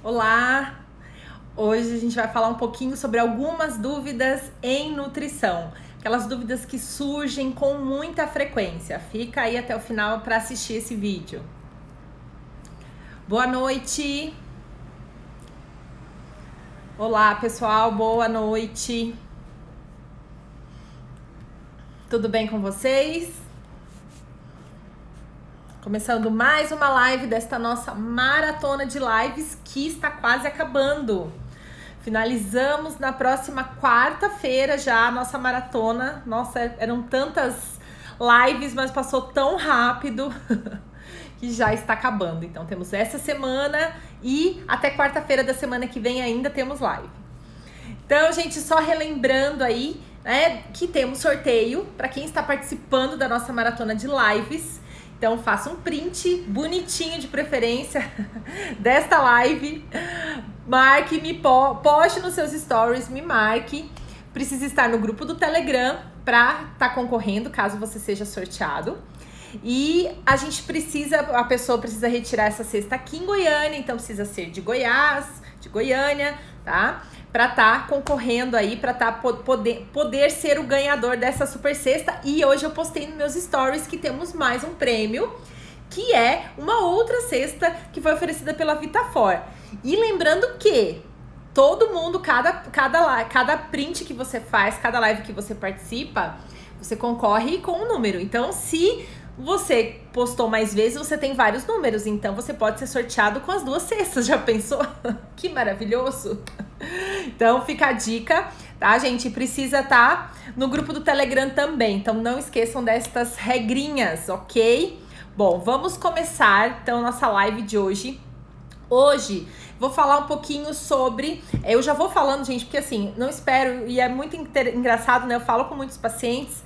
Olá! Hoje a gente vai falar um pouquinho sobre algumas dúvidas em nutrição. Aquelas dúvidas que surgem com muita frequência. Fica aí até o final para assistir esse vídeo. Boa noite! Olá, pessoal! Boa noite! Tudo bem com vocês? Começando mais uma live desta nossa maratona de lives que está quase acabando. Finalizamos na próxima quarta-feira já a nossa maratona. Nossa, eram tantas lives, mas passou tão rápido que já está acabando. Então temos essa semana e até quarta-feira da semana que vem ainda temos live. Então, gente, só relembrando aí, né, que temos sorteio para quem está participando da nossa maratona de lives. Então faça um print bonitinho de preferência desta live, marque-me, poste nos seus stories, me marque. Precisa estar no grupo do Telegram para estar concorrendo, caso você seja sorteado. E a pessoa precisa retirar essa cesta aqui em Goiânia, então precisa ser de Goiás, de Goiânia, tá? Para estar concorrendo aí, para poder ser o ganhador dessa super cesta. E hoje eu postei nos meus stories que temos mais um prêmio, que é uma outra cesta que foi oferecida pela Vitafor. E lembrando que todo mundo, cada print que você faz, cada live que você participa, você concorre com um número. Então, se você postou mais vezes, você tem vários números, então você pode ser sorteado com as duas cestas, já pensou? Que maravilhoso! Então fica a dica, tá, gente? Precisa estar no grupo do Telegram também, então não esqueçam destas regrinhas, ok? Bom, vamos começar então nossa live de hoje. Hoje vou falar um pouquinho sobre, eu já vou falando, gente, porque assim, não espero, e é muito engraçado, né? Eu falo com muitos pacientes,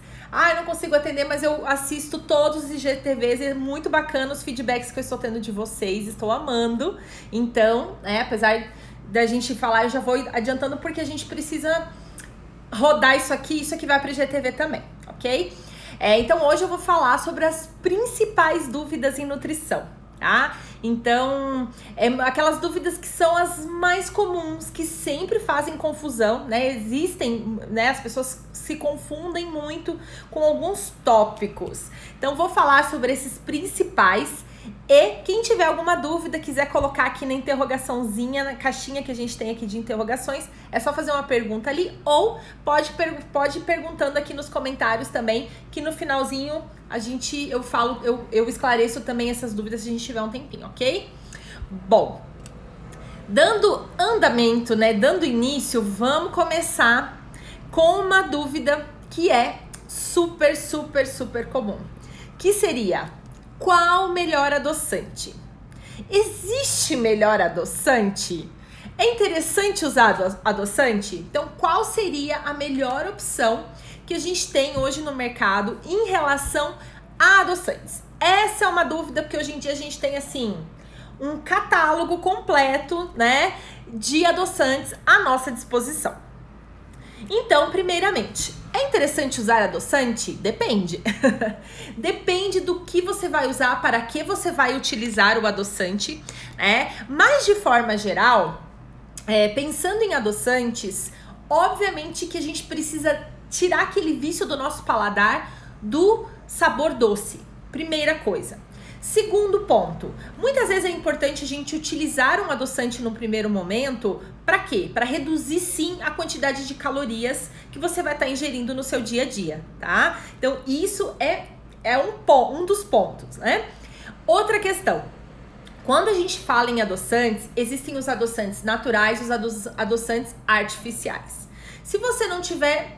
eu não consigo atender, mas eu assisto todos os IGTVs e é muito bacana os feedbacks que eu estou tendo de vocês, estou amando. Então, apesar da gente falar, eu já vou adiantando porque a gente precisa rodar isso aqui vai para o IGTV também, ok? Então, hoje eu vou falar sobre as principais dúvidas em nutrição, tá? Então, aquelas dúvidas que são as mais comuns, que sempre fazem confusão, né? Existem, né? As pessoas se confundem muito com alguns tópicos. Então, vou falar sobre esses principais. E quem tiver alguma dúvida, quiser colocar aqui na interrogaçãozinha, na caixinha que a gente tem aqui de interrogações, é só fazer uma pergunta ali, ou pode ir perguntando aqui nos comentários também, que no finalzinho eu esclareço também essas dúvidas se a gente tiver um tempinho, ok? Bom, dando andamento, né, dando início, vamos começar com uma dúvida que é super comum, que seria: qual melhor adoçante? Existe melhor adoçante? É interessante usar adoçante? Então, qual seria a melhor opção que a gente tem hoje no mercado em relação a adoçantes? Essa é uma dúvida, porque hoje em dia a gente tem, assim, um catálogo completo, né, de adoçantes à nossa disposição. Então, primeiramente, é interessante usar adoçante? Depende. Depende do que você vai usar, para que você vai utilizar o adoçante, né? Mas, de forma geral, pensando em adoçantes, obviamente que a gente precisa tirar aquele vício do nosso paladar do sabor doce. Primeira coisa. Segundo ponto, muitas vezes é importante a gente utilizar um adoçante no primeiro momento, para quê? Para reduzir sim a quantidade de calorias que você vai estar ingerindo no seu dia a dia, tá? Então isso é um dos pontos, né? Outra questão, quando a gente fala em adoçantes, existem os adoçantes naturais e os adoçantes artificiais. Se você não tiver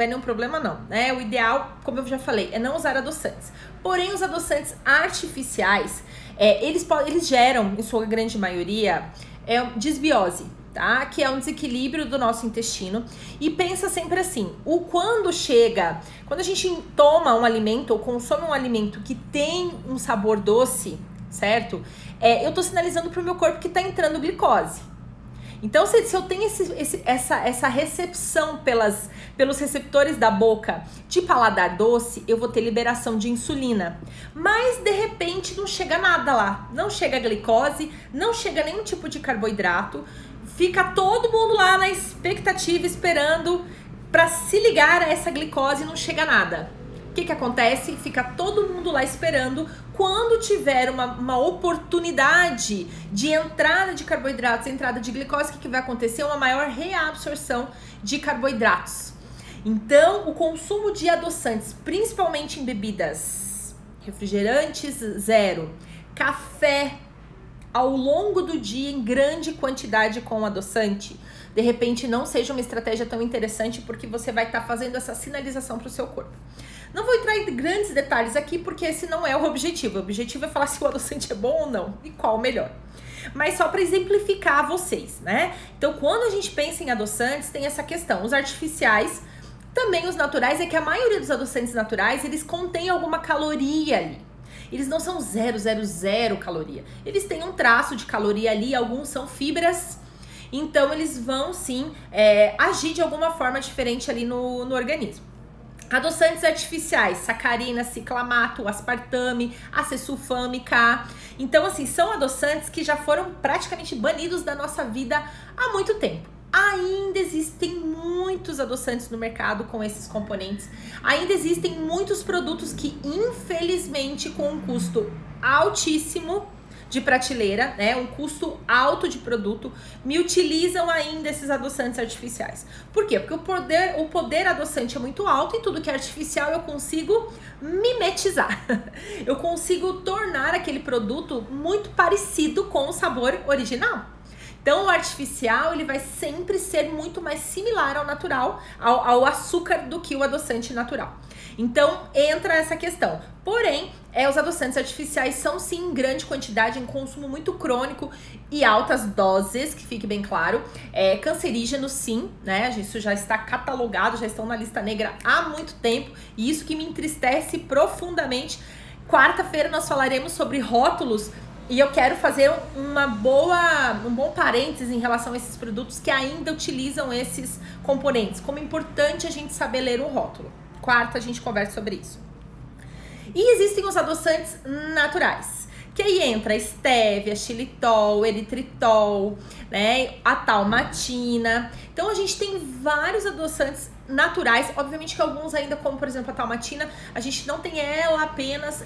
nenhum problema não, né? O ideal, como eu já falei, é não usar adoçantes. Porém, os adoçantes artificiais, eles geram, em sua grande maioria, disbiose, tá? Que é um desequilíbrio do nosso intestino. E pensa sempre assim, quando a gente toma um alimento ou consome um alimento que tem um sabor doce, certo? Eu tô sinalizando pro meu corpo que tá entrando glicose. Então, se eu tenho essa recepção pelos receptores da boca de paladar doce, eu vou ter liberação de insulina. Mas, de repente, não chega nada lá. Não chega glicose, não chega nenhum tipo de carboidrato. Fica todo mundo lá na expectativa, esperando para se ligar a essa glicose e não chega nada. O que acontece? Fica todo mundo lá esperando. Quando tiver uma oportunidade de entrada de carboidratos, entrada de glicose, o que vai acontecer? Uma maior reabsorção de carboidratos. Então, o consumo de adoçantes, principalmente em bebidas, refrigerantes, zero, café, ao longo do dia em grande quantidade com adoçante, de repente não seja uma estratégia tão interessante, porque você vai estar fazendo essa sinalização para o seu corpo. Não vou entrar em grandes detalhes aqui, porque esse não é o objetivo. O objetivo é falar se o adoçante é bom ou não e qual o melhor. Mas só para exemplificar a vocês, né? Então, quando a gente pensa em adoçantes, tem essa questão. Os artificiais, também os naturais, é que a maioria dos adoçantes naturais, eles contêm alguma caloria ali. Eles não são 000 caloria. Eles têm um traço de caloria ali, alguns são fibras. Então, eles vão, sim, agir de alguma forma diferente ali no organismo. Adoçantes artificiais, sacarina, ciclamato, aspartame, acesulfame, K. Então, assim, são adoçantes que já foram praticamente banidos da nossa vida há muito tempo. Ainda existem muitos adoçantes no mercado com esses componentes. Ainda existem muitos produtos que, infelizmente, com um custo altíssimo de prateleira, né, um custo alto de produto, me utilizam ainda esses adoçantes artificiais. Por quê? Porque o poder adoçante é muito alto e tudo que é artificial eu consigo mimetizar. Eu consigo tornar aquele produto muito parecido com o sabor original. Então, o artificial, ele vai sempre ser muito mais similar ao natural, ao açúcar, do que o adoçante natural. Então, entra essa questão. Porém, os adoçantes artificiais são, sim, em grande quantidade, em consumo muito crônico e altas doses, que fique bem claro. Cancerígenos, sim, né? Isso já está catalogado, já estão na lista negra há muito tempo. E isso que me entristece profundamente. Quarta-feira nós falaremos sobre rótulos. E eu quero fazer um bom parênteses em relação a esses produtos que ainda utilizam esses componentes. Como é importante a gente saber ler um rótulo. Quarta, a gente conversa sobre isso. E existem os adoçantes naturais, que aí entra estévia, xilitol, eritritol, né, a talmatina. Então, a gente tem vários adoçantes naturais. Obviamente que alguns ainda, como por exemplo a talmatina, a gente não tem ela apenas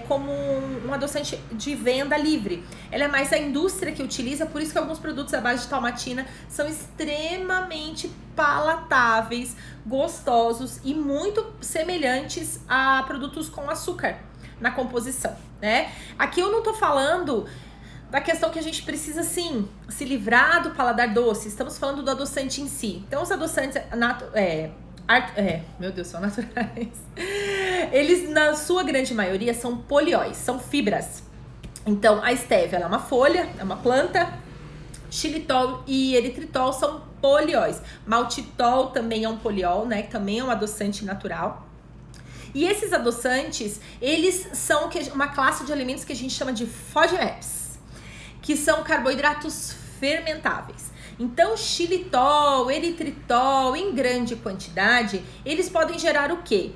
como um adoçante de venda livre. Ela é mais a indústria que utiliza, por isso que alguns produtos à base de talmatina são extremamente palatáveis, gostosos e muito semelhantes a produtos com açúcar na composição, né? Aqui eu não tô falando da questão que a gente precisa, sim, se livrar do paladar doce. Estamos falando do adoçante em si. Então, os adoçantes meu Deus, são naturais. Eles, na sua grande maioria, são polióis, são fibras. Então, a estévia, ela é uma folha, é uma planta. Xilitol e eritritol são polióis. Maltitol também é um poliol, né? Que também é um adoçante natural. E esses adoçantes, eles são uma classe de alimentos que a gente chama de FODMAPs, que são carboidratos fermentáveis. Então, xilitol, eritritol, em grande quantidade, eles podem gerar o quê?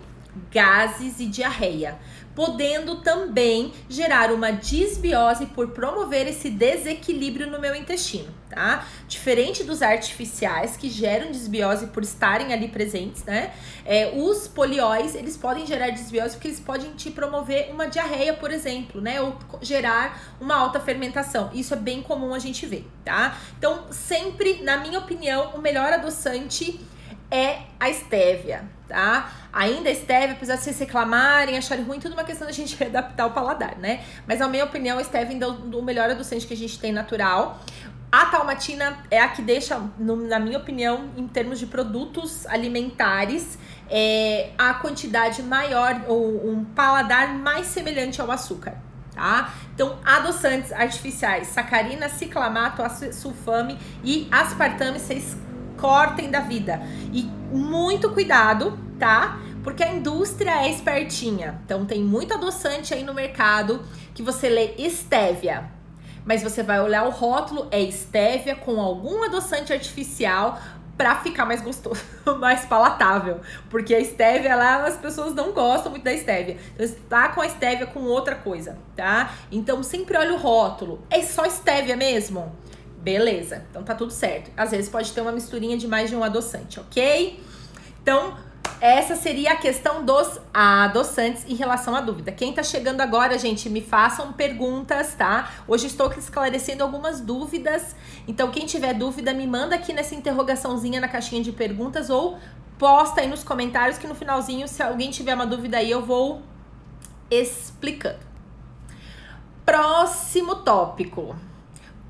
Gases e diarreia, podendo também gerar uma disbiose por promover esse desequilíbrio no meu intestino, tá? Diferente dos artificiais que geram disbiose por estarem ali presentes, né? Os polióis, eles podem gerar disbiose porque eles podem te promover uma diarreia, por exemplo, né? Ou gerar uma alta fermentação. Isso é bem comum a gente ver, tá? Então, sempre, na minha opinião, o melhor adoçante é a estévia, tá? Ainda a estévia, apesar de vocês reclamarem, acharem ruim, tudo uma questão da gente adaptar o paladar, né? Mas na minha opinião, a estévia ainda é o melhor adoçante que a gente tem natural. A talmatina é a que deixa, na minha opinião, em termos de produtos alimentares, a quantidade maior, ou um paladar mais semelhante ao açúcar, tá? Então, adoçantes artificiais, sacarina, ciclamato, acesulfame e aspartame, vocês cortem da vida. E muito cuidado, tá? Porque a indústria é espertinha. Então, tem muito adoçante aí no mercado que você lê estévia. Mas você vai olhar o rótulo, é stevia com algum adoçante artificial pra ficar mais gostoso, mais palatável. Porque a stevia lá, as pessoas não gostam muito da stevia. Então, você tá com a stevia com outra coisa, tá? Então, sempre olha o rótulo. É só stevia mesmo? Beleza, então tá tudo certo. Às vezes pode ter uma misturinha de mais de um adoçante, ok? Então, essa seria a questão dos adoçantes em relação à dúvida. Quem tá chegando agora, gente, me façam perguntas, tá? Hoje estou esclarecendo algumas dúvidas. Então, quem tiver dúvida, me manda aqui nessa interrogaçãozinha na caixinha de perguntas ou posta aí nos comentários que no finalzinho, se alguém tiver uma dúvida aí, eu vou explicando. Próximo tópico.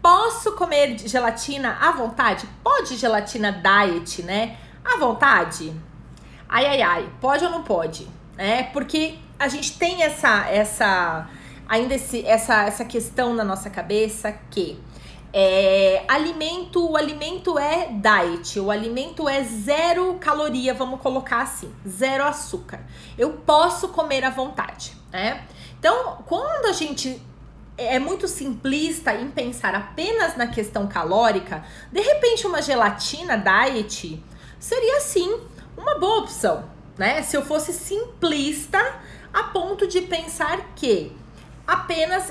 Posso comer gelatina à vontade? Pode gelatina diet, né? À vontade? Ai, pode ou não pode? Porque a gente tem essa questão na nossa cabeça que o alimento é diet, o alimento é 0 caloria, vamos colocar assim, 0 açúcar. Eu posso comer à vontade, né? Então, quando a gente é muito simplista em pensar apenas na questão calórica, de repente uma gelatina diet seria sim uma boa opção, né? Se eu fosse simplista a ponto de pensar que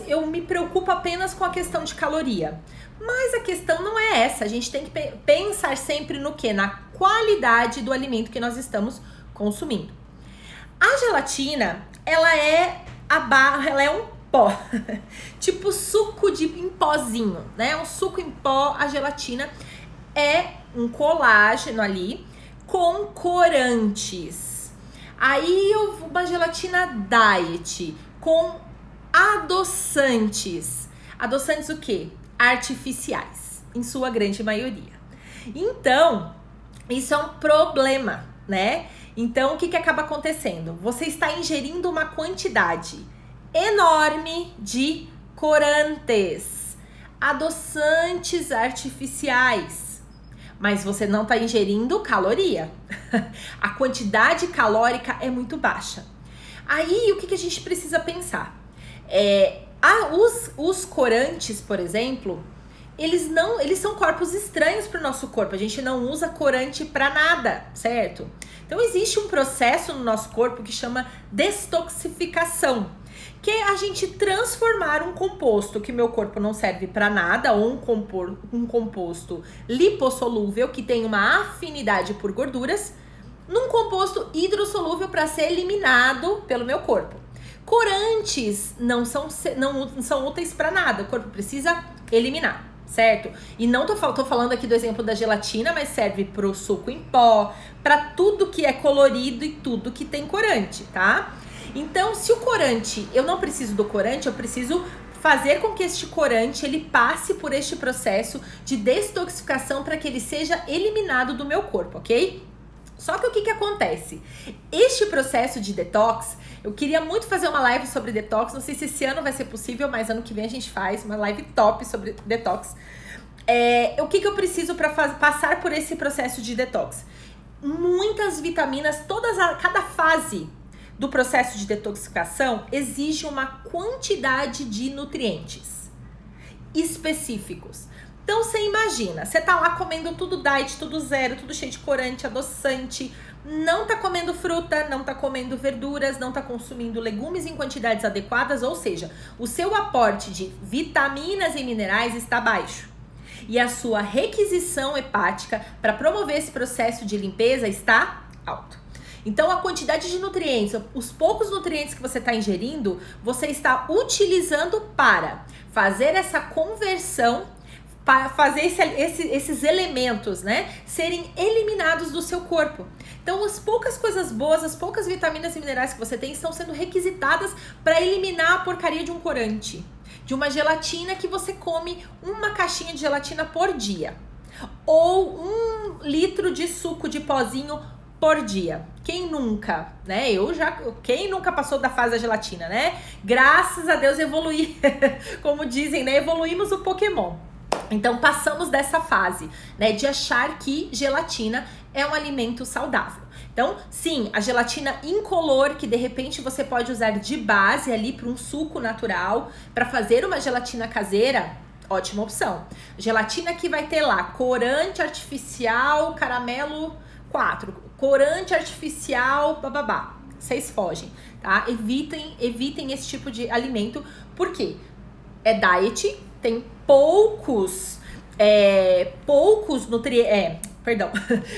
eu me preocupo apenas com a questão de caloria. Mas a questão não é essa, a gente tem que pensar sempre no quê? Na qualidade do alimento que nós estamos consumindo. A gelatina, ela é um pó, tipo suco em pozinho, né? Um suco em pó, a gelatina é um colágeno ali com corantes. Aí uma gelatina diet com adoçantes. Adoçantes o quê? Artificiais, em sua grande maioria. Então, isso é um problema, né? Então, o que acaba acontecendo? Você está ingerindo uma quantidade enorme de corantes, adoçantes artificiais, mas você não está ingerindo caloria. A quantidade calórica é muito baixa. Aí, o que a gente precisa pensar? Os corantes, por exemplo, eles são corpos estranhos para o nosso corpo. A gente não usa corante para nada, certo? Então, existe um processo no nosso corpo que chama detoxificação, que é a gente transformar um composto que meu corpo não serve para nada, ou um composto lipossolúvel, que tem uma afinidade por gorduras, num composto hidrossolúvel para ser eliminado pelo meu corpo. Corantes não são úteis para nada, o corpo precisa eliminar, certo? E não tô falando aqui do exemplo da gelatina, mas serve pro suco em pó, para tudo que é colorido e tudo que tem corante, tá? Então, se o corante, eu não preciso do corante, eu preciso fazer com que este corante ele passe por este processo de detoxificação para que ele seja eliminado do meu corpo, ok? Só que o que acontece? Este processo de detox, eu queria muito fazer uma live sobre detox, não sei se esse ano vai ser possível, mas ano que vem a gente faz uma live top sobre detox. O que eu preciso para passar por esse processo de detox? Muitas vitaminas, cada fase do processo de detoxificação exige uma quantidade de nutrientes específicos. Então, você imagina, você tá lá comendo tudo diet, tudo zero, tudo cheio de corante, adoçante, não tá comendo fruta, não tá comendo verduras, não tá consumindo legumes em quantidades adequadas, ou seja, o seu aporte de vitaminas e minerais está baixo. E a sua requisição hepática para promover esse processo de limpeza está alto. Então, a quantidade de nutrientes, os poucos nutrientes que você está ingerindo, você está utilizando para fazer essa conversão, para fazer esses elementos, né, serem eliminados do seu corpo. Então, as poucas coisas boas, as poucas vitaminas e minerais que você tem estão sendo requisitadas para eliminar a porcaria de um corante, de uma gelatina que você come uma caixinha de gelatina por dia, ou 1 litro de suco de pozinho por dia. Quem nunca, né? Quem nunca passou da fase da gelatina, né? Graças a Deus evoluí, como dizem, né? Evoluímos o Pokémon. Então, passamos dessa fase, né, de achar que gelatina é um alimento saudável. Então, sim, a gelatina incolor, que de repente você pode usar de base ali para um suco natural, para fazer uma gelatina caseira, ótima opção. Gelatina que vai ter lá corante artificial, caramelo 4, corante artificial, bababá. Vocês fogem, tá? Evitem esse tipo de alimento, porque é diet, tem poucos nutrientes, perdão,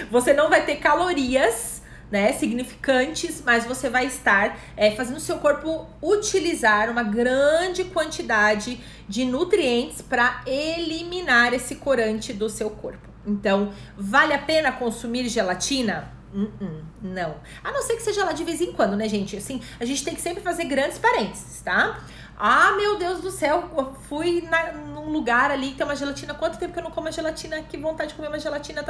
você não vai ter calorias, né, significantes, mas você vai estar fazendo o seu corpo utilizar uma grande quantidade de nutrientes para eliminar esse corante do seu corpo. Então, vale a pena consumir gelatina? Não. A não ser que seja lá de vez em quando, né, gente? Assim, a gente tem que sempre fazer grandes parênteses, tá? Ah, meu Deus do céu, eu fui num lugar ali que tem uma gelatina. Quanto tempo que eu não como uma gelatina? Que vontade de comer uma gelatina,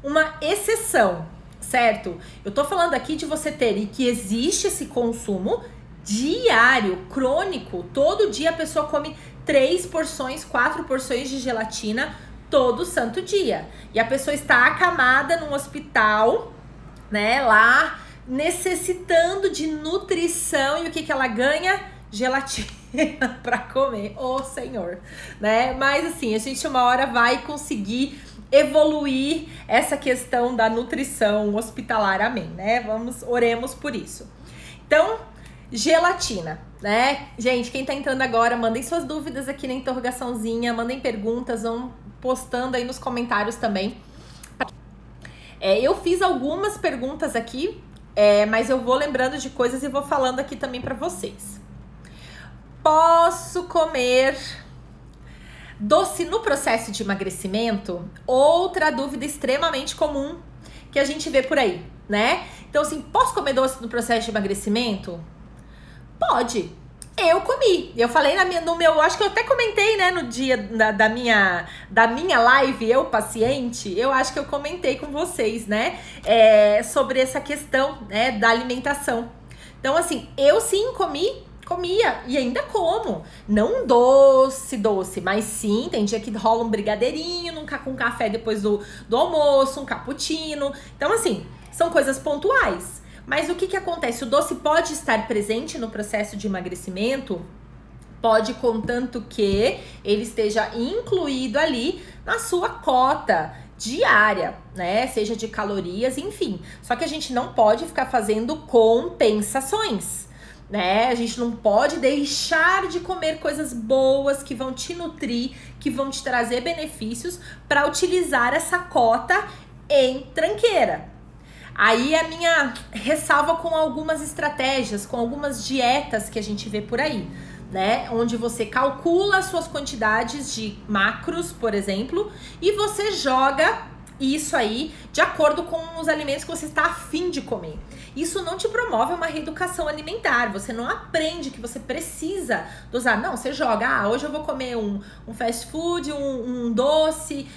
Uma exceção, certo? Eu tô falando aqui de você ter e que existe esse consumo diário, crônico. Todo dia a pessoa come 3 porções, 4 porções de gelatina todo santo dia. E a pessoa está acamada num hospital, né, lá, necessitando de nutrição. E o que ela ganha? Gelatina para comer. Ô, Senhor, né? Mas assim, a gente uma hora vai conseguir evoluir essa questão da nutrição hospitalar, amém, né? Oremos por isso. Então, gelatina, né? Gente, quem tá entrando agora, mandem suas dúvidas aqui na interrogaçãozinha, mandem perguntas, vão postando aí nos comentários também. Eu fiz algumas perguntas aqui, mas eu vou lembrando de coisas e vou falando aqui também pra vocês. Posso comer doce no processo de emagrecimento? Outra dúvida extremamente comum que a gente vê por aí, né? Então, assim, posso comer doce no processo de emagrecimento? Pode. Eu comi. Eu falei no meu... Acho que eu até comentei, né, no dia da minha live, eu paciente, eu acho que eu comentei com vocês, né, sobre essa questão, né, da alimentação. Então, assim, eu sim comia e ainda como. Não doce, mas sim, tem dia que rola um brigadeirinho com café depois do almoço, um cappuccino. Então, assim, são coisas pontuais. Mas o que acontece? O doce pode estar presente no processo de emagrecimento? Pode, contanto que ele esteja incluído ali na sua cota diária, né? Seja de calorias, enfim. Só que a gente não pode ficar fazendo compensações, né? A gente não pode deixar de comer coisas boas que vão te nutrir, que vão te trazer benefícios para utilizar essa cota em tranqueira. Aí a minha ressalva com algumas estratégias, com algumas dietas que a gente vê por aí, né? Onde você calcula as suas quantidades de macros, por exemplo, e você joga isso aí de acordo com os alimentos que você está a fim de comer. Isso não te promove uma reeducação alimentar. Você não aprende que você precisa dosar. Não, você joga, hoje eu vou comer um fast food, um doce,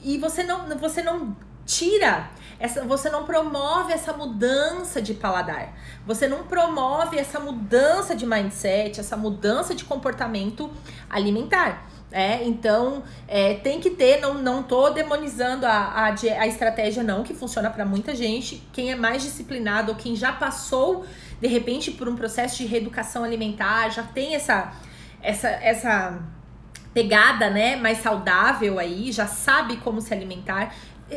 e você não tira, você não promove essa mudança de paladar, você não promove essa mudança de mindset, essa mudança de comportamento alimentar. Então tem que ter, não tô demonizando a estratégia não, que funciona para muita gente. Quem é mais disciplinado ou quem já passou de repente por um processo de reeducação alimentar, já tem essa pegada, né, mais saudável aí, já sabe como se alimentar.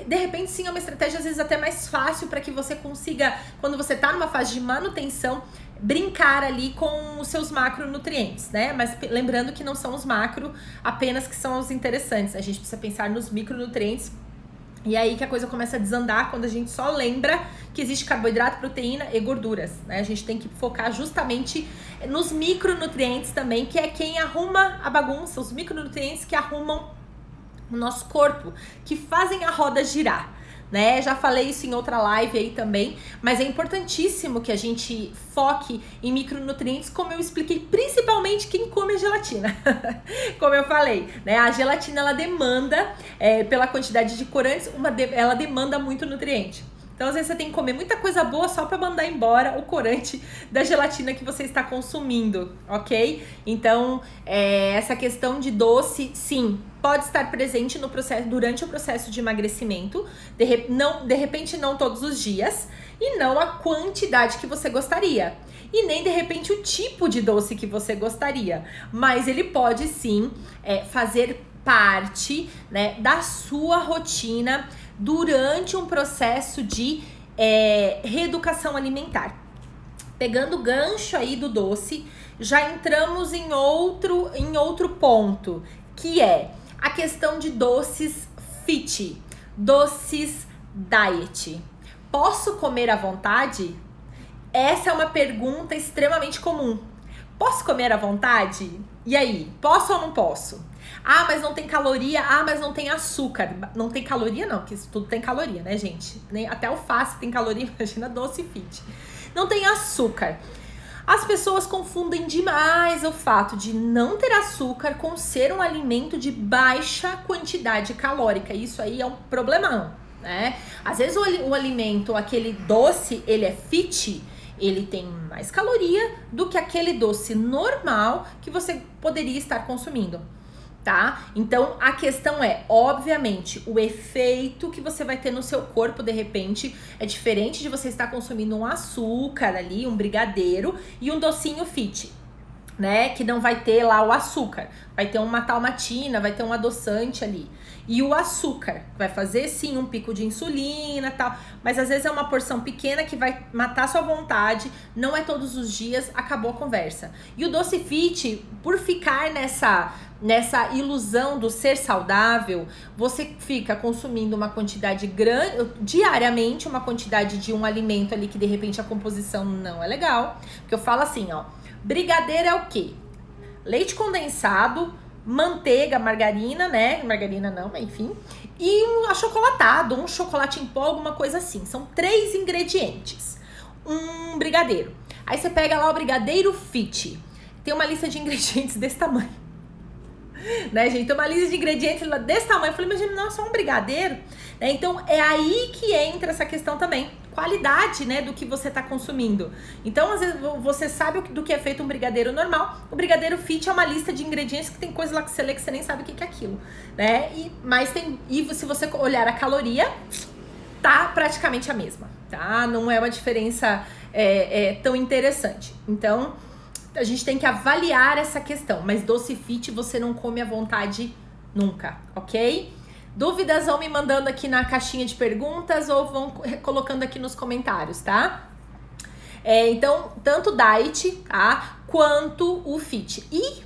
De repente, sim, é uma estratégia às vezes até mais fácil para que você consiga, quando você tá numa fase de manutenção, brincar ali com os seus macronutrientes, né? Mas lembrando que não são os macro apenas que são os interessantes. A gente precisa pensar nos micronutrientes. E aí que a coisa começa a desandar quando a gente só lembra que existe carboidrato, proteína e gorduras, né? A gente tem que focar justamente nos micronutrientes também, que é quem arruma a bagunça, os micronutrientes que arrumam o nosso corpo, que fazem a roda girar, né? Já falei isso em outra live aí também, mas é importantíssimo que a gente foque em micronutrientes, como eu expliquei, principalmente quem come a gelatina. Como eu falei, né? A gelatina, ela demanda, pela quantidade de corantes, ela demanda muito nutriente. Então, às vezes, você tem que comer muita coisa boa só para mandar embora o corante da gelatina que você está consumindo, ok? Então, essa questão de doce, sim, pode estar presente no processo, durante o processo de emagrecimento, de repente não todos os dias, e não a quantidade que você gostaria. e nem de repente o tipo de doce que você gostaria, mas ele pode sim fazer parte, né, da sua rotina durante um processo de reeducação alimentar. Pegando o gancho aí do doce, já entramos em outro ponto, que é a questão de doces fit, doces diet. Posso comer à vontade? Essa é uma pergunta extremamente comum. Posso comer à vontade? E aí, posso ou não posso? Ah, mas não tem caloria. Ah, mas não tem açúcar. Não tem caloria não, porque isso tudo tem caloria, né, gente? Até alface tem caloria, imagina doce fit. Não tem açúcar. As pessoas confundem demais o fato de não ter açúcar com ser um alimento de baixa quantidade calórica. Isso aí é um problemão, né? Às vezes o alimento, aquele doce, ele é fit, ele tem mais caloria do que aquele doce normal que você poderia estar consumindo, tá? Então a questão é, obviamente, o efeito que você vai ter no seu corpo de repente é diferente de você estar consumindo um açúcar ali, um brigadeiro e um docinho fit, né? Que não vai ter lá o açúcar, vai ter uma talmatina, vai ter um adoçante ali. E o açúcar vai fazer sim um pico de insulina e tal, mas às vezes é uma porção pequena que vai matar sua vontade, não é todos os dias, acabou a conversa. E o doce fit, por ficar nessa ilusão do ser saudável, você fica consumindo uma quantidade grande, diariamente, uma quantidade de um alimento ali que de repente a composição não é legal. Porque eu falo assim, ó, brigadeiro é o quê? Leite condensado, manteiga, margarina, né? Margarina não, mas enfim. E um achocolatado, um chocolate em pó, alguma coisa assim. São 3 ingredientes. Um brigadeiro. Aí você pega lá o brigadeiro fit. Tem uma lista de ingredientes desse tamanho. Né, gente? Tem uma lista de ingredientes desse tamanho. Eu falei, imagina, não, é só um brigadeiro. Né? Então, é aí que entra essa questão também. Qualidade, né, do que você tá consumindo. Então, às vezes, você sabe do que é feito um brigadeiro normal. O brigadeiro fit é uma lista de ingredientes que tem coisa lá que você lê que você nem sabe o que é aquilo. Né? E se você olhar a caloria, tá praticamente a mesma. Tá? Não é uma diferença tão interessante. Então, a gente tem que avaliar essa questão, mas doce fit você não come à vontade nunca, ok? Dúvidas vão me mandando aqui na caixinha de perguntas ou vão colocando aqui nos comentários, tá? Então, tanto diet, tá? Quanto o fit. E,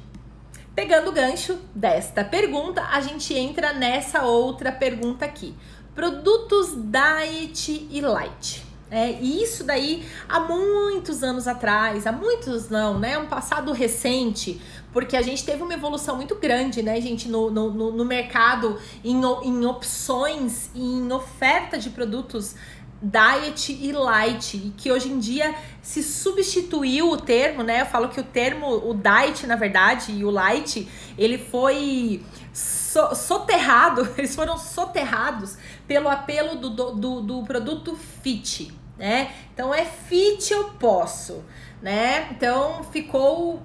pegando o gancho desta pergunta, a gente entra nessa outra pergunta aqui. Produtos diet e light. E isso daí há muitos anos atrás, há muitos não, né? Um passado recente, porque a gente teve uma evolução muito grande, né, gente, no mercado, em opções, em oferta de produtos diet e light, que hoje em dia se substituiu o termo, né? Eu falo que o diet, na verdade, e o light, ele foi soterrado, eles foram soterrados pelo apelo do produto fit, né? Então é fit eu posso, né? Então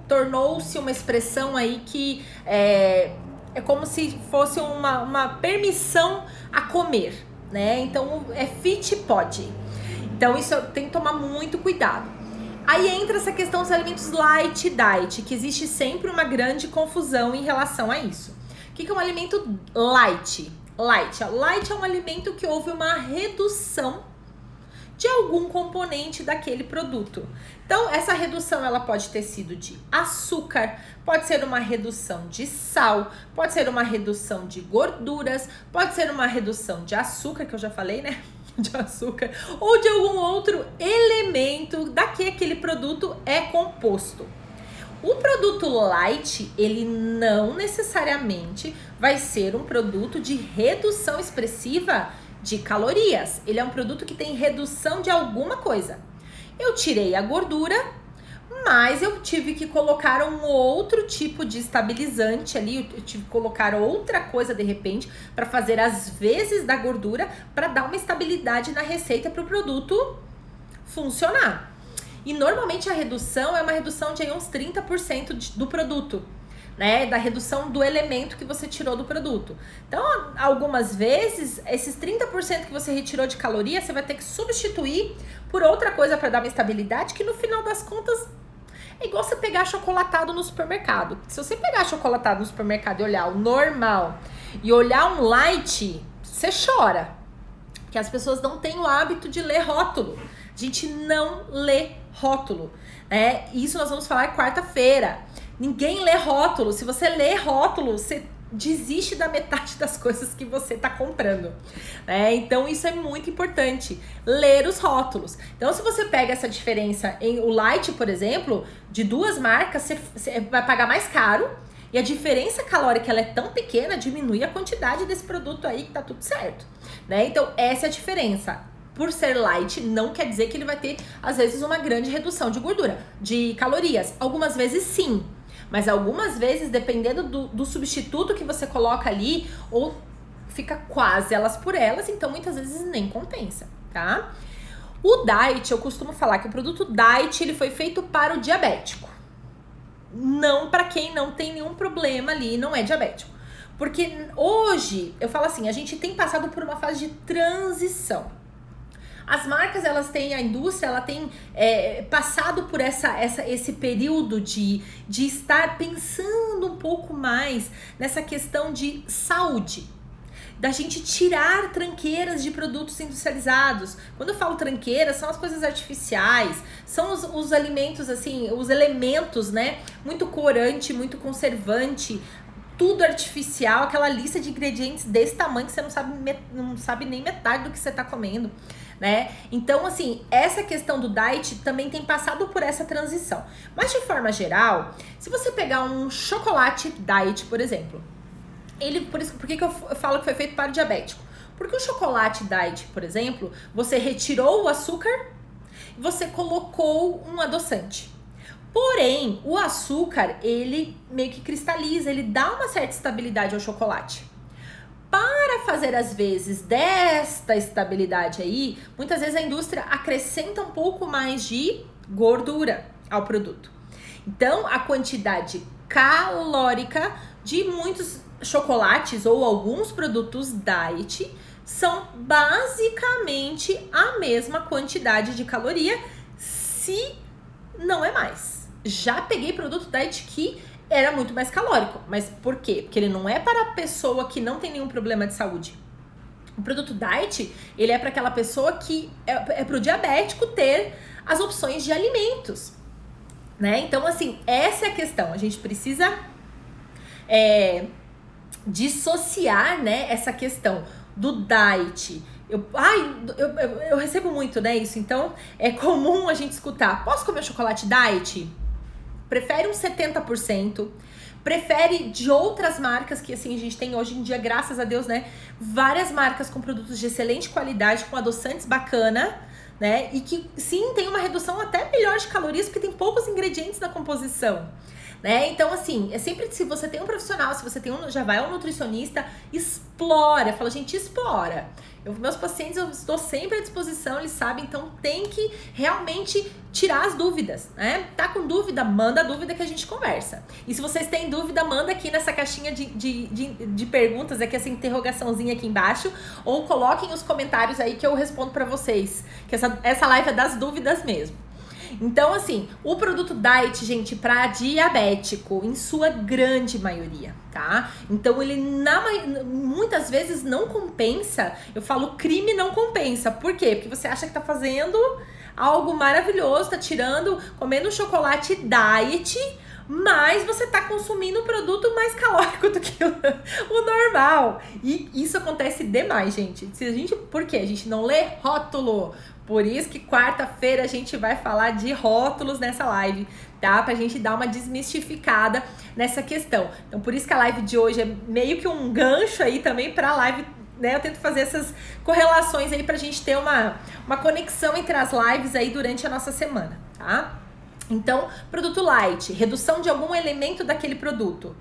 tornou-se uma expressão aí que é como se fosse uma permissão a comer, né? Então é fit pode. Então isso tem que tomar muito cuidado. Aí entra essa questão dos alimentos light e diet, que existe sempre uma grande confusão em relação a isso. O que é um alimento light? Light é um alimento que houve uma redução de algum componente daquele produto. Então, essa redução ela pode ter sido de açúcar, pode ser uma redução de sal, pode ser uma redução de gorduras, pode ser uma redução de açúcar, que eu já falei, né? De açúcar, ou de algum outro elemento da que aquele produto é composto. O produto light, ele não necessariamente vai ser um produto de redução expressiva de calorias. Ele é um produto que tem redução de alguma coisa. Eu tirei a gordura, mas eu tive que colocar um outro tipo de estabilizante ali, eu tive que colocar outra coisa de repente para fazer as vezes da gordura para dar uma estabilidade na receita para o produto funcionar. E normalmente a redução é uma redução de aí uns 30% do produto. né, da redução do elemento que você tirou do produto. Então, algumas vezes, esses 30% que você retirou de caloria, você vai ter que substituir por outra coisa para dar uma estabilidade, que no final das contas é igual você pegar chocolatado no supermercado. Se você pegar chocolatado no supermercado e olhar o normal e olhar um light, você chora. Porque as pessoas não têm o hábito de ler rótulo. A gente não lê rótulo. Isso nós vamos falar quarta-feira. Ninguém lê rótulo. Se você lê rótulo, você desiste da metade das coisas que você está comprando. Então isso é muito importante, ler os rótulos. Então se você pega essa diferença em o Light, por exemplo, de duas marcas, você vai pagar mais caro, e a diferença calórica ela é tão pequena, diminui a quantidade desse produto aí que tá tudo certo, Então essa é a diferença. Por ser light, não quer dizer que ele vai ter, às vezes, uma grande redução de gordura, de calorias. Algumas vezes sim, mas algumas vezes, dependendo do substituto que você coloca ali, ou fica quase elas por elas, então muitas vezes nem compensa, tá? O diet, eu costumo falar que o produto diet, ele foi feito para o diabético. Não para quem não tem nenhum problema ali, não é diabético. Porque hoje, eu falo assim, a gente tem passado por uma fase de transição. As marcas, elas têm, a indústria, ela tem passado por esse período de estar pensando um pouco mais nessa questão de saúde. Da gente tirar tranqueiras de produtos industrializados. Quando eu falo tranqueiras, são as coisas artificiais, são os alimentos, assim, os elementos, muito corante, muito conservante, tudo artificial, aquela lista de ingredientes desse tamanho que você não sabe nem metade do que você tá comendo, Então, assim, essa questão do diet também tem passado por essa transição. Mas, de forma geral, se você pegar um chocolate diet, por exemplo, por que eu falo que foi feito para o diabético? Porque o chocolate diet, por exemplo, você retirou o açúcar e você colocou um adoçante. Porém, o açúcar, ele meio que cristaliza, ele dá uma certa estabilidade ao chocolate. Para fazer, às vezes, desta estabilidade aí, muitas vezes a indústria acrescenta um pouco mais de gordura ao produto. Então, a quantidade calórica de muitos chocolates ou alguns produtos diet são basicamente a mesma quantidade de caloria, se não é mais. Já peguei produto diet que era muito mais calórico. Mas por quê? Porque ele não é para a pessoa que não tem nenhum problema de saúde. O produto diet, ele é para aquela pessoa que é para o diabético ter as opções de alimentos, Então, assim, essa é a questão. A gente precisa dissociar, essa questão do diet. Eu recebo muito, isso. Então, é comum a gente escutar: posso comer chocolate diet? Prefere um 70%, prefere de outras marcas que, assim, a gente tem hoje em dia, graças a Deus, várias marcas com produtos de excelente qualidade, com adoçantes bacana, e que, sim, tem uma redução até melhor de calorias, porque tem poucos ingredientes na composição, Então, assim, é sempre, se você tem um profissional, se você já vai um nutricionista, explora. Fala, gente, explora. Meus pacientes, eu estou sempre à disposição, eles sabem, então tem que realmente tirar as dúvidas, Tá com dúvida? Manda a dúvida que a gente conversa. E se vocês têm dúvida, manda aqui nessa caixinha de perguntas, aqui essa interrogaçãozinha aqui embaixo, ou coloquem os comentários aí que eu respondo pra vocês, que essa live é das dúvidas mesmo. Então, assim, o produto diet, gente, para diabético, em sua grande maioria, tá? Então, ele muitas vezes não compensa. Eu falo crime não compensa. Por quê? Porque você acha que tá fazendo algo maravilhoso, tá comendo um chocolate diet, mas você tá consumindo um produto mais calórico do que o normal. E isso acontece demais, gente. Por quê? A gente não lê rótulo. Por isso que quarta-feira a gente vai falar de rótulos nessa live, tá? Pra gente dar uma desmistificada nessa questão. Então, por isso que a live de hoje é meio que um gancho aí também pra live, Eu tento fazer essas correlações aí pra gente ter uma conexão entre as lives aí durante a nossa semana, tá? Então, produto light, redução de algum elemento daquele produto.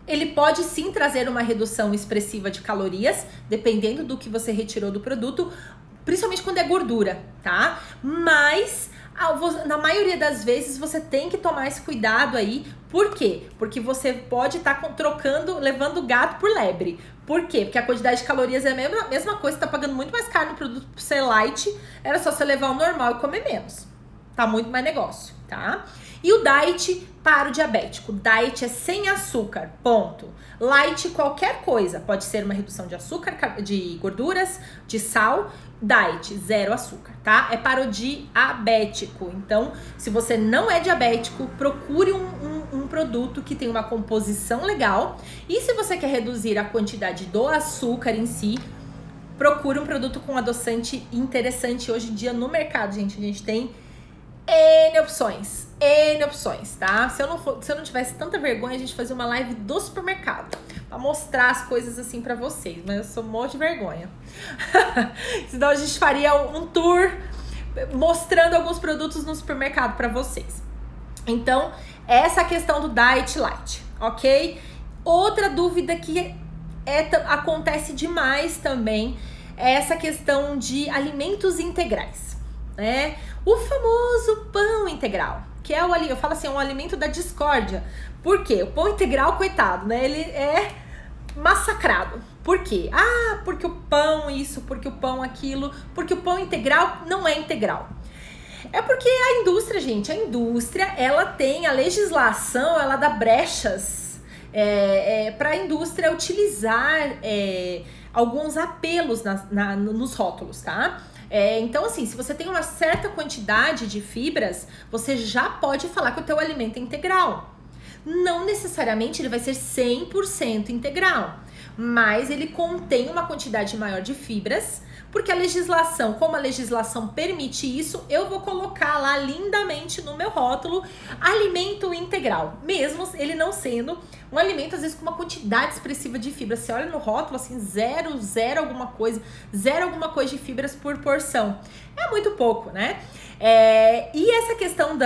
Ele pode sim trazer uma redução expressiva de calorias, dependendo do que você retirou do produto, principalmente quando é gordura, tá? Mas Na maioria das vezes você tem que tomar esse cuidado aí. Por quê? Porque você pode estar levando gato por lebre. Por quê? Porque a quantidade de calorias é a mesma coisa, você tá pagando muito mais caro no produto por ser light, era só você levar o normal e comer menos. Tá muito mais negócio, tá? E o diet para o diabético. Diet é sem açúcar, ponto. Light qualquer coisa, pode ser uma redução de açúcar, de gorduras, de sal. Diet, zero açúcar, tá? É para o diabético. Então, se você não é diabético, procure um produto que tem uma composição legal. E se você quer reduzir a quantidade do açúcar em si, procure um produto com adoçante interessante. Hoje em dia no mercado, gente, a gente tem N opções, tá? Se eu não tivesse tanta vergonha, a gente fazia uma live do supermercado pra mostrar as coisas assim pra vocês, mas eu sou um monte de vergonha. Senão a gente faria um tour mostrando alguns produtos no supermercado pra vocês. Então, essa questão do Diet Light, ok? Outra dúvida que acontece demais também é essa questão de alimentos integrais, né? O famoso pão integral, que é eu falo assim, é um alimento da discórdia. Por quê? O pão integral, coitado, né? Ele é massacrado. Por quê? Porque o pão isso, porque o pão aquilo, porque o pão integral não é integral. É porque a indústria, gente, ela tem a legislação, ela dá brechas para a indústria utilizar alguns apelos nos rótulos, tá? Então, assim, se você tem uma certa quantidade de fibras, você já pode falar que o teu alimento é integral. Não necessariamente ele vai ser 100% integral, mas ele contém uma quantidade maior de fibras, porque como a legislação permite isso, eu vou colocar lá lindamente no meu rótulo alimento integral, mesmo ele não sendo um alimento, às vezes, com uma quantidade expressiva de fibras. Você olha no rótulo, assim, zero alguma coisa de fibras por porção. É muito pouco, né? E essa questão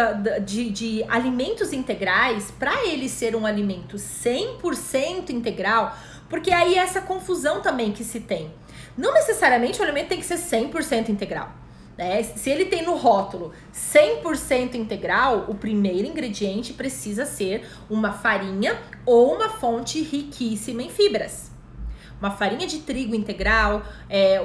de alimentos integrais, para ele ser um alimento 100% integral, porque aí essa confusão também que se tem. Não necessariamente o alimento tem que ser 100% integral, né? Se ele tem no rótulo 100% integral, o primeiro ingrediente precisa ser uma farinha ou uma fonte riquíssima em fibras. Uma farinha de trigo integral,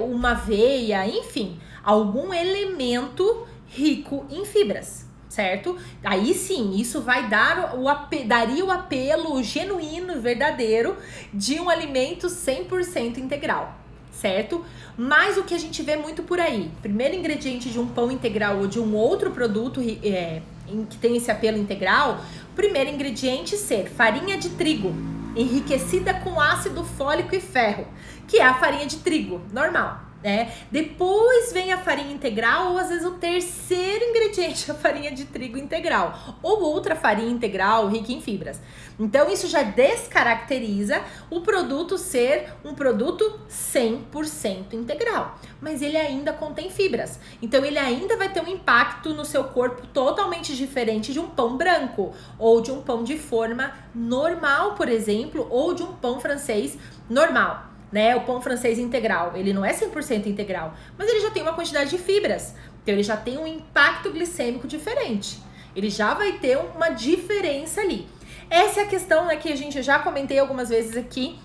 uma aveia, enfim, algum elemento rico em fibras, certo? Aí sim, isso vai daria o apelo genuíno, verdadeiro de um alimento 100% integral, certo? Mas o que a gente vê muito por aí, primeiro ingrediente de um pão integral ou de um outro produto que tem esse apelo integral, primeiro ingrediente ser farinha de trigo, enriquecida com ácido fólico e ferro, que é a farinha de trigo normal, né? Depois vem a farinha integral, ou às vezes o terceiro ingrediente, a farinha de trigo integral, ou outra farinha integral rica em fibras. Então isso já descaracteriza o produto ser um produto 100% integral, mas ele ainda contém fibras. Então ele ainda vai ter um impacto no seu corpo totalmente diferente de um pão branco, ou de um pão de forma normal, por exemplo, ou de um pão francês normal. Né, o pão francês integral, ele não é 100% integral, mas ele já tem uma quantidade de fibras, então ele já tem um impacto glicêmico diferente, ele já vai ter uma diferença ali. Essa é a questão, né, que a gente já comentei algumas vezes aqui,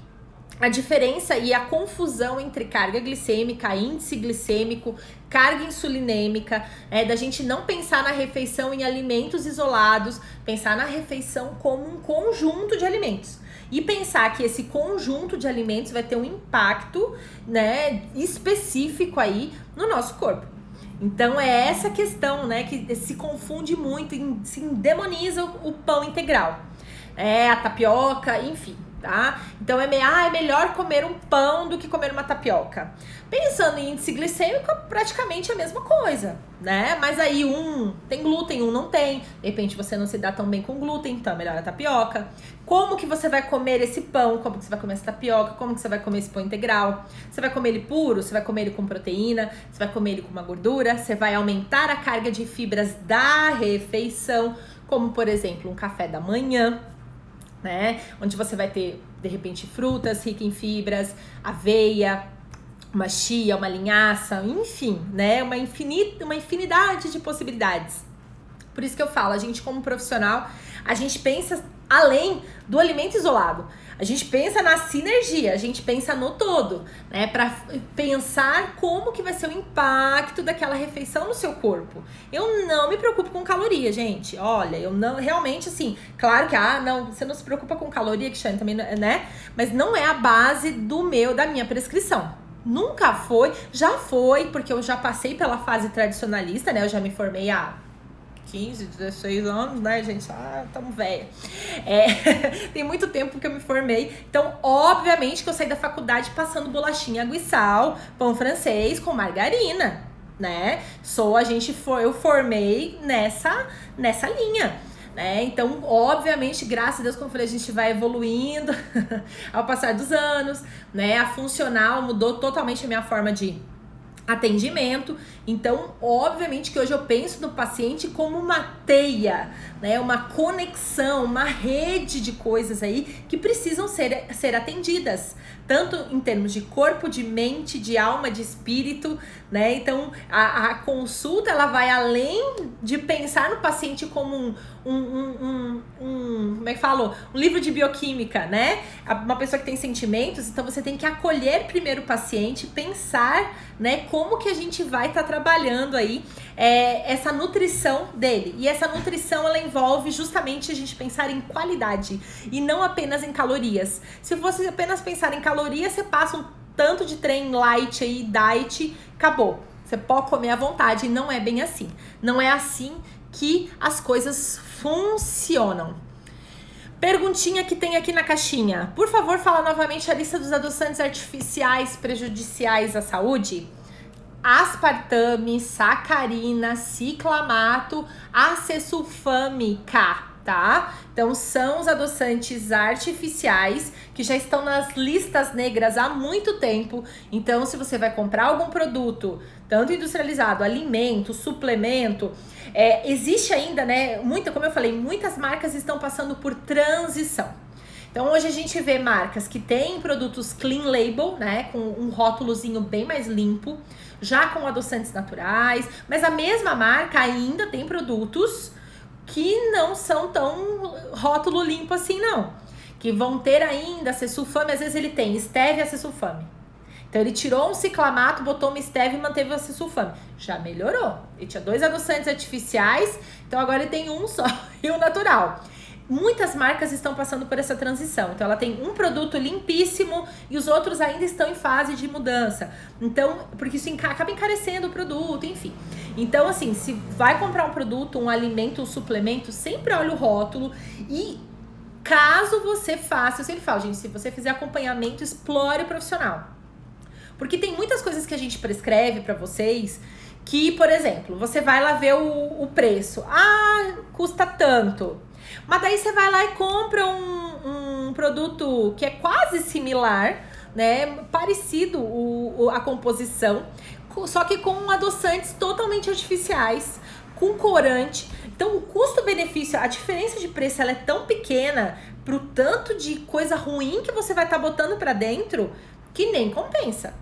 a diferença e a confusão entre carga glicêmica, índice glicêmico, carga insulinêmica, da gente não pensar na refeição em alimentos isolados, pensar na refeição como um conjunto de alimentos. E pensar que esse conjunto de alimentos vai ter um impacto, né, específico aí no nosso corpo. Então é essa questão, né, que se confunde muito, se endemoniza o pão integral. A tapioca, enfim, tá? Então é melhor comer um pão do que comer uma tapioca. Pensando em índice glicêmico, praticamente a mesma coisa, né? Mas aí um tem glúten, um não tem. De repente você não se dá tão bem com glúten, então é melhor a tapioca. Como que você vai comer esse pão? Como que você vai comer essa tapioca? Como que você vai comer esse pão integral? Você vai comer ele puro? Você vai comer ele com proteína? Você vai comer ele com uma gordura? Você vai aumentar a carga de fibras da refeição, como por exemplo um café da manhã, né? Onde você vai ter, de repente, frutas ricas em fibras, aveia, uma chia, uma linhaça, enfim, né? Uma infinidade de possibilidades. Por isso que eu falo, a gente como profissional, a gente pensa além do alimento isolado. A gente pensa na sinergia, a gente pensa no todo, né? Para pensar como que vai ser o impacto daquela refeição no seu corpo. Eu não me preocupo com caloria, gente. Olha, eu não, realmente assim, claro que, não, você não se preocupa com caloria, Cristiane, também, né? Mas não é a base da minha prescrição. Nunca foi, já foi, porque eu já passei pela fase tradicionalista, né? Eu já me formei há 15, 16 anos, né, gente? Tamo velha. Tem muito tempo que eu me formei. Então, obviamente que eu saí da faculdade passando bolachinha, água e sal, pão francês com margarina, né? Eu formei nessa linha, né? Então, obviamente, graças a Deus, como eu falei, a gente vai evoluindo ao passar dos anos, né? A funcional mudou totalmente a minha forma de atendimento. Então, obviamente que hoje eu penso no paciente como uma teia, né? Uma conexão, uma rede de coisas aí que precisam ser atendidas, tanto em termos de corpo, de mente, de alma, de espírito, né? Então, a consulta, ela vai além de pensar no paciente como como é que falo? Um livro de bioquímica, né? Uma pessoa que tem sentimentos, então você tem que acolher primeiro o paciente, pensar, né, como que a gente vai estar trabalhando aí essa nutrição dele. E essa nutrição, ela envolve justamente a gente pensar em qualidade e não apenas em calorias. Se você apenas pensar em calorias, você passa um tanto de trem light aí, diet, acabou. Você pode comer à vontade, e não é bem assim. Não é assim que as coisas funcionam. Perguntinha que tem aqui na caixinha. Por favor, fala novamente a lista dos adoçantes artificiais prejudiciais à saúde. Aspartame, sacarina, ciclamato, acesulfame K, tá? Então, são os adoçantes artificiais que já estão nas listas negras há muito tempo. Então, se você vai comprar algum produto, tanto industrializado, alimento, suplemento, existe ainda, né? Como eu falei, muitas marcas estão passando por transição. Então, hoje a gente vê marcas que têm produtos clean label, né? Com um rótulozinho bem mais limpo, já com adoçantes naturais, mas a mesma marca ainda tem produtos que não são tão rótulo limpo assim, não. Que vão ter ainda acesulfame, às vezes ele tem stevia e acesulfame. Então ele tirou um ciclamato, botou uma stevia e manteve o acesulfame. Já melhorou. Ele tinha 2 adoçantes artificiais, então agora ele tem um só e o natural. Muitas marcas estão passando por essa transição. Então, ela tem um produto limpíssimo e os outros ainda estão em fase de mudança. Então, porque isso acaba encarecendo o produto, enfim. Então, assim, se vai comprar um produto, um alimento, um suplemento, sempre olha o rótulo e caso você faça, eu sempre falo, gente, se você fizer acompanhamento, explore o profissional. Porque tem muitas coisas que a gente prescreve pra vocês que, por exemplo, você vai lá ver o preço. Custa tanto. Mas daí você vai lá e compra um produto que é quase similar, né? Parecido a composição, só que com adoçantes totalmente artificiais, com corante. Então o custo-benefício, a diferença de preço, ela é tão pequena pro tanto de coisa ruim que você vai estar botando pra dentro que nem compensa.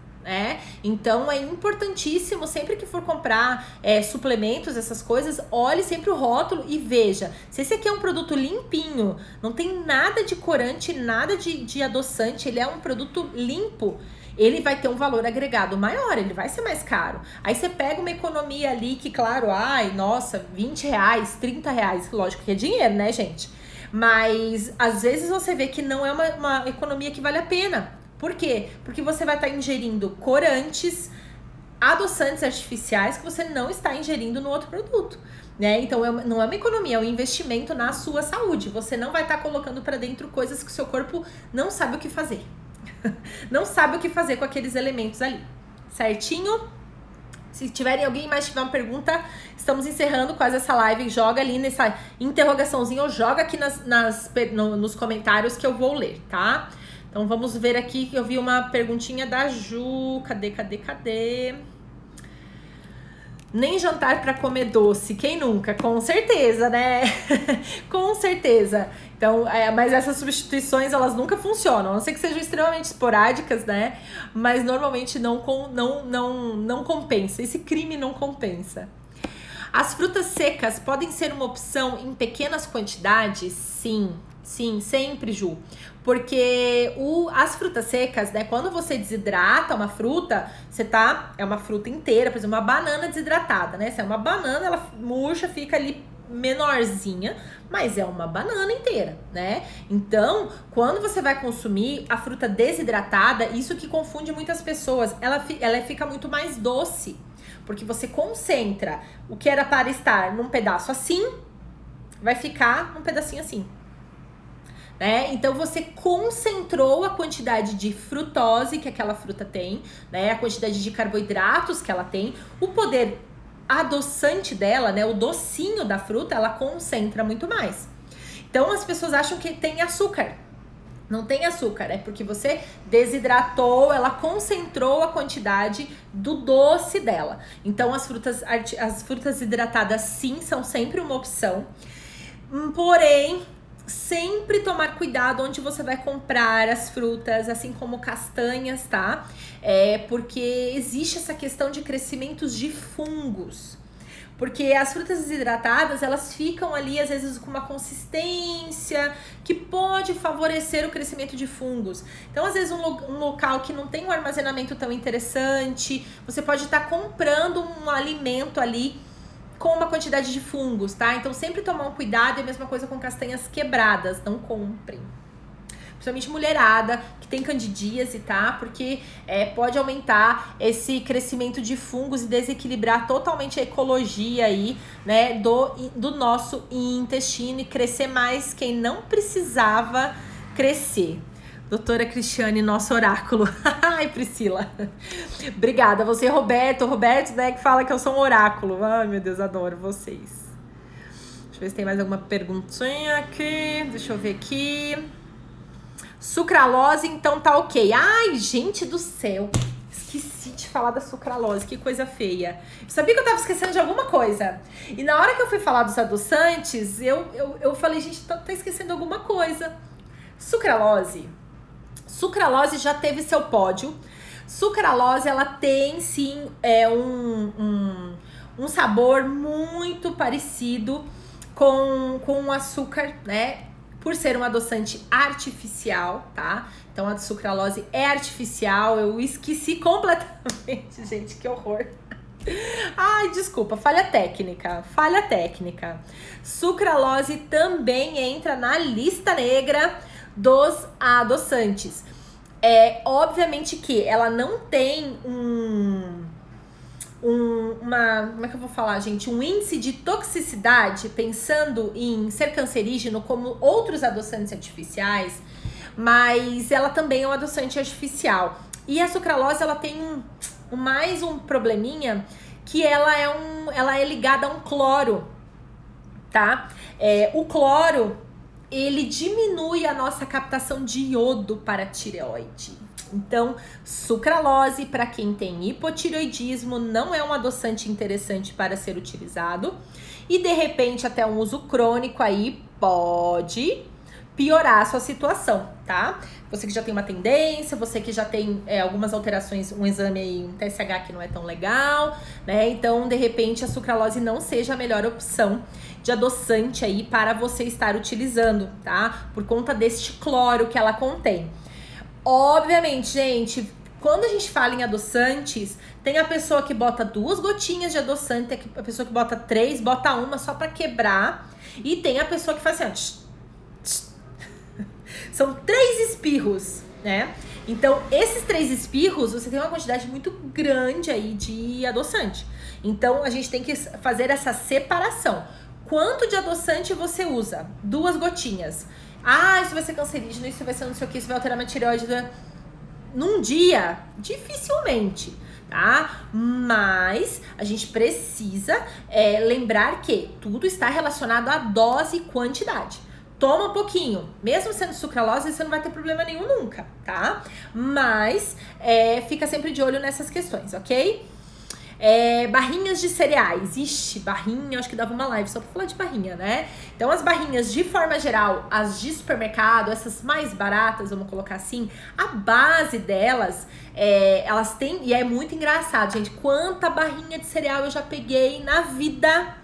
Então é importantíssimo, sempre que for comprar suplementos, essas coisas, olhe sempre o rótulo e veja se esse aqui é um produto limpinho, não tem nada de corante, nada de adoçante, ele é um produto limpo, ele vai ter um valor agregado maior, ele vai ser mais caro. Aí você pega uma economia ali que, claro, nossa, R$20, R$30, lógico que é dinheiro, né, gente? Mas às vezes você vê que não é uma economia que vale a pena. Por quê? Porque você vai estar ingerindo corantes, adoçantes artificiais que você não está ingerindo no outro produto, né? Então não é uma economia, é um investimento na sua saúde. Você não vai estar colocando para dentro coisas que o seu corpo não sabe o que fazer. Não sabe o que fazer com aqueles elementos ali. Certinho? Se tiverem alguém mais tiver uma pergunta, estamos encerrando quase essa live. Joga ali nessa interrogaçãozinha ou joga aqui nos comentários que eu vou ler, tá? Então, vamos ver aqui que eu vi uma perguntinha da Ju. Cadê? Nem jantar para comer doce. Quem nunca? Com certeza, né? Com certeza. Então, mas essas substituições, elas nunca funcionam. A não ser que sejam extremamente esporádicas, né? Mas normalmente não compensa. Esse crime não compensa. As frutas secas podem ser uma opção em pequenas quantidades? Sim, sempre, Ju. Porque as frutas secas, né? Quando você desidrata uma fruta, é uma fruta inteira, por exemplo, uma banana desidratada, né? Se é uma banana, ela murcha, fica ali menorzinha, mas é uma banana inteira, né? Então, quando você vai consumir a fruta desidratada, isso que confunde muitas pessoas, ela fica muito mais doce, porque você concentra o que era para estar num pedaço assim, vai ficar num pedacinho assim. Né? Então você concentrou a quantidade de frutose que aquela fruta tem, né? A quantidade de carboidratos que ela tem, o poder adoçante dela, né? O docinho da fruta, ela concentra muito mais. Então as pessoas acham que tem açúcar. Não tem açúcar, é porque você desidratou, ela concentrou a quantidade do doce dela. Então as frutas hidratadas sim são sempre uma opção. Porém, sempre tomar cuidado onde você vai comprar as frutas, assim como castanhas, tá? Porque existe essa questão de crescimentos de fungos. Porque as frutas desidratadas, elas ficam ali, às vezes, com uma consistência que pode favorecer o crescimento de fungos. Então, às vezes, um local que não tem um armazenamento tão interessante, você pode estar comprando um alimento ali com uma quantidade de fungos, tá? Então, sempre tomar um cuidado, e a mesma coisa com castanhas quebradas, não comprem. Principalmente mulherada, que tem candidíase, tá? Porque pode aumentar esse crescimento de fungos e desequilibrar totalmente a ecologia aí, né? Do nosso intestino e crescer mais quem não precisava crescer. Doutora Cristiane, nosso oráculo. Ai, Priscila. Obrigada. Você, Roberto, né, que fala que eu sou um oráculo. Ai, meu Deus, adoro vocês. Deixa eu ver se tem mais alguma perguntinha aqui. Deixa eu ver aqui. Sucralose, então tá ok. Ai, gente do céu. Esqueci de falar da sucralose. Que coisa feia. Eu sabia que eu tava esquecendo de alguma coisa. E na hora que eu fui falar dos adoçantes, eu falei, gente, tá esquecendo alguma coisa. Sucralose já teve seu pódio. Sucralose, ela tem sim um sabor muito parecido com o açúcar, né? Por ser um adoçante artificial, tá? Então a sucralose é artificial. Eu esqueci completamente, gente, que horror. Ai, desculpa, falha técnica. Sucralose também entra na lista negra dos adoçantes. Obviamente que ela não tem como é que eu vou falar, gente? Um índice de toxicidade, pensando em ser cancerígeno como outros adoçantes artificiais, mas ela também é um adoçante artificial. E a sucralose, ela tem mais um probleminha, que ela é ligada a um cloro, tá? O cloro, ele diminui a nossa captação de iodo para a tireoide. Então, sucralose, para quem tem hipotireoidismo, não é um adoçante interessante para ser utilizado. E, de repente, até um uso crônico aí pode piorar a sua situação, tá? Você que já tem uma tendência, você que já tem algumas alterações, um exame aí, um TSH que não é tão legal, né? Então, de repente, a sucralose não seja a melhor opção de adoçante aí para você estar utilizando, tá? Por conta deste cloro que ela contém. Obviamente, gente, quando a gente fala em adoçantes, tem a pessoa que bota 2 gotinhas de adoçante, tem a pessoa que bota 3, bota uma só pra quebrar, e tem a pessoa que faz assim, ó, tch, tch. São 3 espirros, né? Então, esses 3 espirros, você tem uma quantidade muito grande aí de adoçante. Então, a gente tem que fazer essa separação. Quanto de adoçante você usa? 2 gotinhas. Ah, isso vai ser cancerígeno, isso vai ser não sei o que, isso vai alterar minha tireoide. Num dia, dificilmente, tá? Mas a gente precisa lembrar que tudo está relacionado a dose e quantidade. Toma um pouquinho, mesmo sendo sucralose, você não vai ter problema nenhum nunca, tá? Mas fica sempre de olho nessas questões, ok? Barrinhas de cereais. Ixi, barrinha, acho que dava uma live só pra falar de barrinha, né? Então, as barrinhas, de forma geral, as de supermercado, essas mais baratas, vamos colocar assim, a base delas, elas têm, e é muito engraçado, gente, quanta barrinha de cereal eu já peguei na vida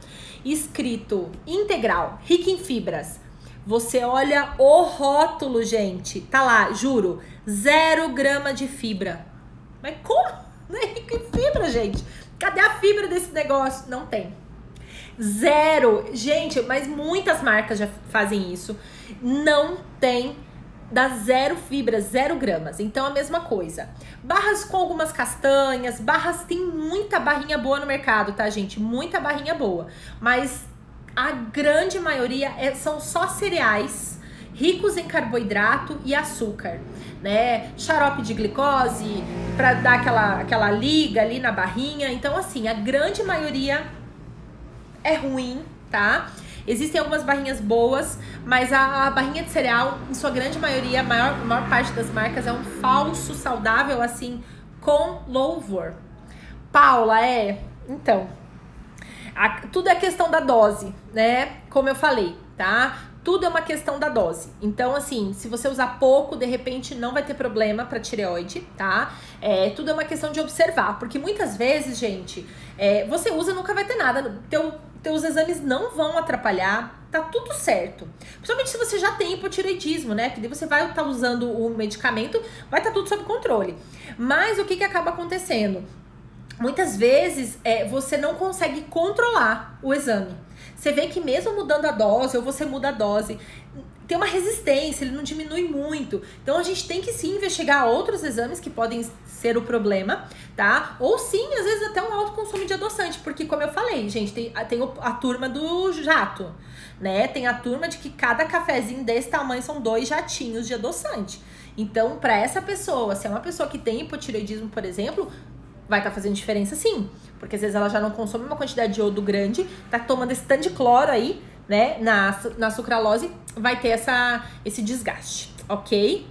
escrito integral, rica em fibras. Você olha o rótulo, gente. Tá lá, juro, 0 grama de fibra. Mas como? Não é rico em fibra, gente. Cadê a fibra desse negócio? Não tem. 0. Gente, mas muitas marcas já fazem isso. Não tem, dá 0 fibras, 0 gramas. Então, a mesma coisa. Barras com algumas castanhas, barras, tem muita barrinha boa no mercado, tá, gente? Muita barrinha boa. Mas a grande maioria são só cereais ricos em carboidrato e açúcar, né? Xarope de glicose para dar aquela liga ali na barrinha. Então, assim, a grande maioria é ruim, tá? Existem algumas barrinhas boas, mas a barrinha de cereal, em sua grande maioria, a maior parte das marcas é um falso saudável, assim, com louvor. Paula, então, tudo é questão da dose, né? Como eu falei, tá? Tudo é uma questão da dose. Então, assim, se você usar pouco, de repente não vai ter problema pra tireoide, tá? Tudo é uma questão de observar, porque muitas vezes, gente, você usa e nunca vai ter nada. Teus exames não vão atrapalhar, tá tudo certo. Principalmente se você já tem hipotireoidismo, né? Que daí você vai estar usando o medicamento, vai estar tudo sob controle. Mas o que acaba acontecendo? Muitas vezes você não consegue controlar o exame. Você vê que mesmo mudando a dose, ou você muda a dose, tem uma resistência, ele não diminui muito. Então a gente tem que sim investigar outros exames que podem ser o problema, tá? Ou sim, às vezes até um alto consumo de adoçante, porque como eu falei, gente, tem a turma do jato, né? Tem a turma de que cada cafezinho desse tamanho são 2 jatinhos de adoçante. Então, para essa pessoa, se é uma pessoa que tem hipotireoidismo, por exemplo, vai estar fazendo diferença sim, porque às vezes ela já não consome uma quantidade de iodo grande, tá tomando esse tanto de cloro aí, né, na sucralose, vai ter esse desgaste, ok?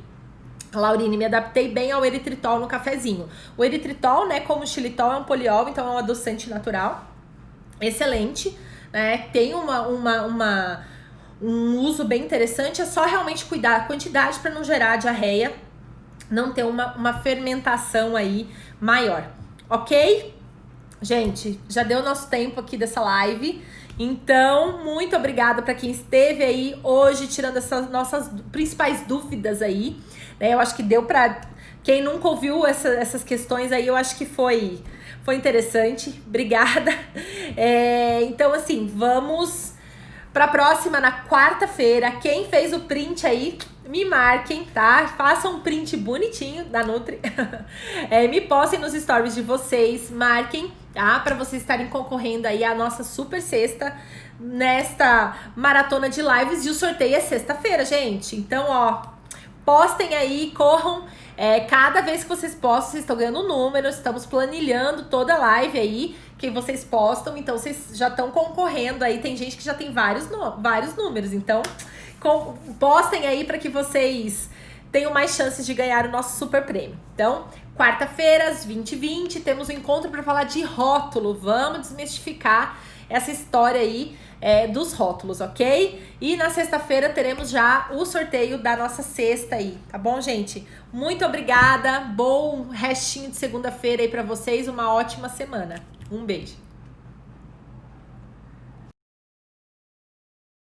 Laurine, me adaptei bem ao eritritol no cafezinho. O eritritol, né, como o xilitol, é um poliol, então é um adoçante natural, excelente, né, tem um uso bem interessante, é só realmente cuidar a quantidade para não gerar diarreia, não ter uma fermentação aí maior, ok? Gente, já deu nosso tempo aqui dessa live, então muito obrigada para quem esteve aí hoje tirando essas nossas principais dúvidas aí, né? Eu acho que deu para quem nunca ouviu essas questões aí, eu acho que foi interessante, obrigada. Então assim, vamos para a próxima na quarta-feira. Quem fez o print aí, me marquem, tá? Façam um print bonitinho da Nutri. Me postem nos stories de vocês, marquem, tá? Para vocês estarem concorrendo aí à nossa super sexta nesta maratona de lives. E o sorteio é sexta-feira, gente. Então, ó, postem aí, corram. Cada vez que vocês postam, vocês estão ganhando números. Estamos planilhando toda a live aí que vocês postam. Então, vocês já estão concorrendo aí. Tem gente que já tem vários números. Então, postem aí para que vocês tenham mais chances de ganhar o nosso super prêmio. Então, quarta-feira, às 20h20, temos um encontro para falar de rótulo. Vamos desmistificar essa história aí dos rótulos, ok? E na sexta-feira teremos já o sorteio da nossa cesta aí, tá bom, gente? Muito obrigada, bom restinho de segunda-feira aí para vocês, uma ótima semana. Um beijo.